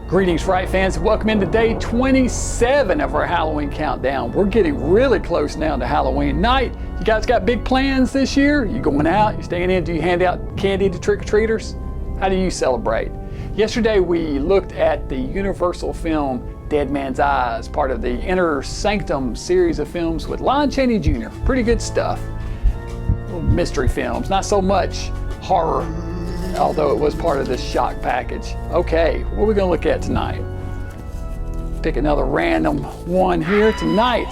Greetings, Fright fans, and welcome into day 27 of our Halloween countdown. We're getting really close now to Halloween night. You guys got big plans this year? You going out? You staying in? Do you hand out candy to trick-or-treaters? How do you celebrate? Yesterday we looked at the Universal film Dead Man's Eyes, part of the Inner Sanctum series of films with Lon Chaney Jr. Pretty good stuff. Little mystery films, not so much horror, although it was part of this shock package. Okay, what are we gonna look at tonight? Pick another random one here. Tonight,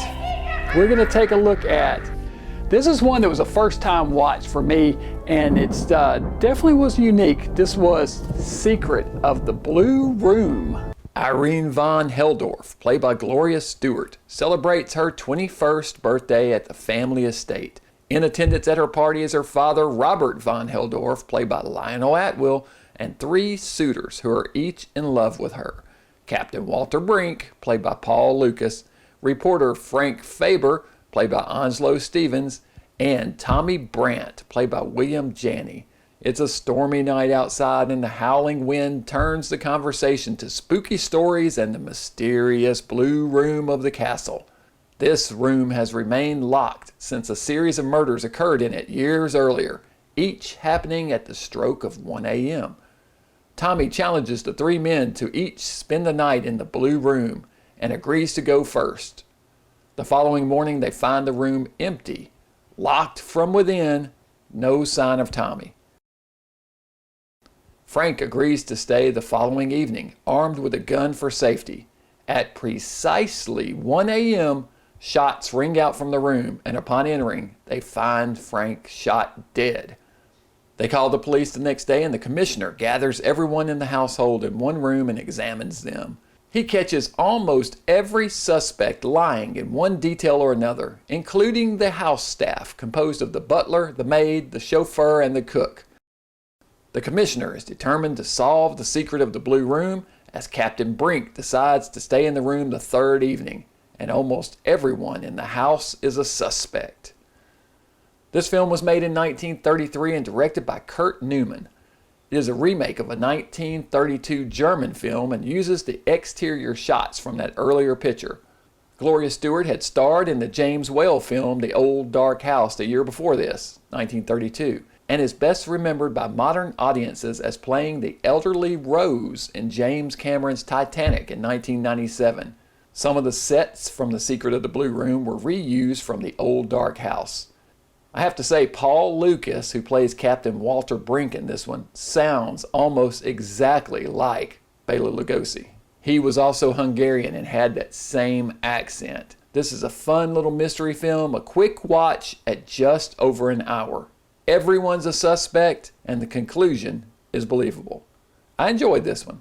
we're gonna take a look at, this is one that was a first time watch for me, and it's definitely was unique. This was Secret of the Blue Room. Irene von Heldorf, played by Gloria Stewart, celebrates her 21st birthday at the family estate. In attendance at her party is her father, Robert von Heldorf, played by Lionel Atwill, and 3 suitors who are each in love with her. Captain Walter Brink, played by Paul Lucas, reporter Frank Faber, played by Onslow Stevens, and Tommy Brandt, played by William Janney. It's a stormy night outside, and the howling wind turns the conversation to spooky stories and the mysterious blue room of the castle. This room has remained locked since a series of murders occurred in it years earlier, each happening at the stroke of 1 a.m. Tommy challenges the 3 men to each spend the night in the blue room and agrees to go first. The following morning they find the room empty, locked from within, no sign of Tommy. Frank agrees to stay the following evening, armed with a gun for safety. At precisely 1 a.m., shots ring out from the room, and upon entering, they find Frank shot dead. They call the police the next day, and the commissioner gathers everyone in the household in one room and examines them. He catches almost every suspect lying in one detail or another, including the house staff composed of the butler, the maid, the chauffeur, and the cook. The commissioner is determined to solve the secret of the blue room as Captain Brink decides to stay in the room the 3rd evening, and almost everyone in the house is a suspect. This film was made in 1933 and directed by Kurt Newman. It is a remake of a 1932 German film and uses the exterior shots from that earlier picture. Gloria Stewart had starred in the James Whale film The Old Dark House the year before this, 1932, and is best remembered by modern audiences as playing the elderly Rose in James Cameron's Titanic in 1997. Some of the sets from The Secret of the Blue Room were reused from The Old Dark House. I have to say, Paul Lucas, who plays Captain Walter Brink in this one, sounds almost exactly like Bela Lugosi. He was also Hungarian and had that same accent. This is a fun little mystery film, a quick watch at just over an hour. Everyone's a suspect, and the conclusion is believable. I enjoyed this one.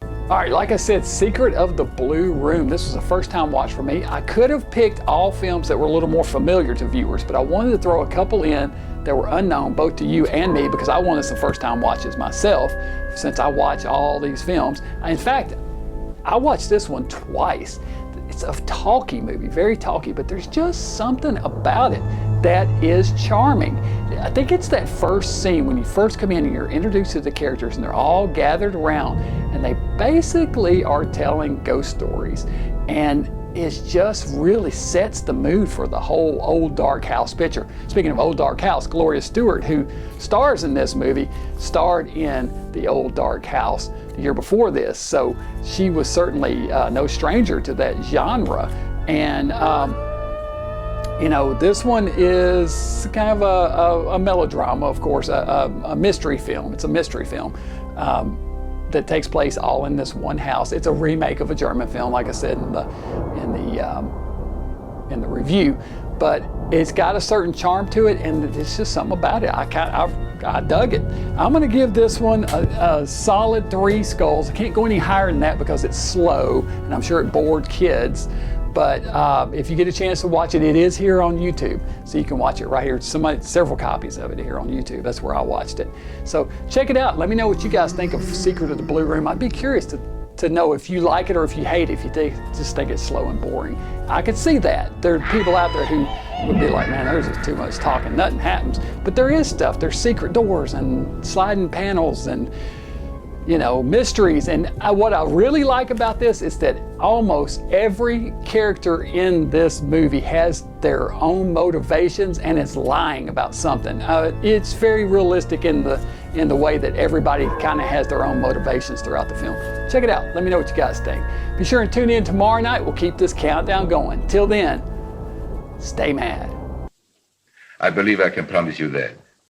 All right, like I said, Secret of the Blue Room. This was a first-time watch for me. I could have picked all films that were a little more familiar to viewers, but I wanted to throw a couple in that were unknown both to you and me because I wanted some first-time watches myself since I watch all these films. In fact, I watched this one twice. It's a talky movie, very talky, but there's just something about it that is charming. I think it's that first scene when you first come in and you're introduced to the characters and they're all gathered around and they basically are telling ghost stories, and it just really sets the mood for the whole Old Dark House picture. Speaking of Old Dark House, Gloria Stewart, who stars in this movie, starred in The Old Dark House the year before this, so she was certainly no stranger to that genre. And you know, this one is kind of a melodrama, of course, a mystery film. It's a mystery film that takes place all in this one house. It's a remake of a German film, like I said in the review, but it's got a certain charm to it, and it's just something about it. I dug it. I'm going to give this one a solid 3 skulls. I can't go any higher than that because it's slow, and I'm sure it bored kids. But if you get a chance to watch it, it is here on YouTube. So you can watch it right here. Several copies of it here on YouTube. That's where I watched it. So check it out. Let me know what you guys think of Secret of the Blue Room. I'd be curious to know if you like it or if you hate it, if you just think it's slow and boring. I could see that. There are people out there who would be like, man, there's just too much talking, nothing happens. But there is stuff. There's secret doors and sliding panels and mysteries. And what I really like about this is that almost every character in this movie has their own motivations and is lying about something. It's very realistic in the way that everybody kind of has their own motivations throughout the film. Check it out. Let me know what you guys think. Be sure and tune in tomorrow night. We'll keep this countdown going. Till then, stay mad. I believe I can promise you that.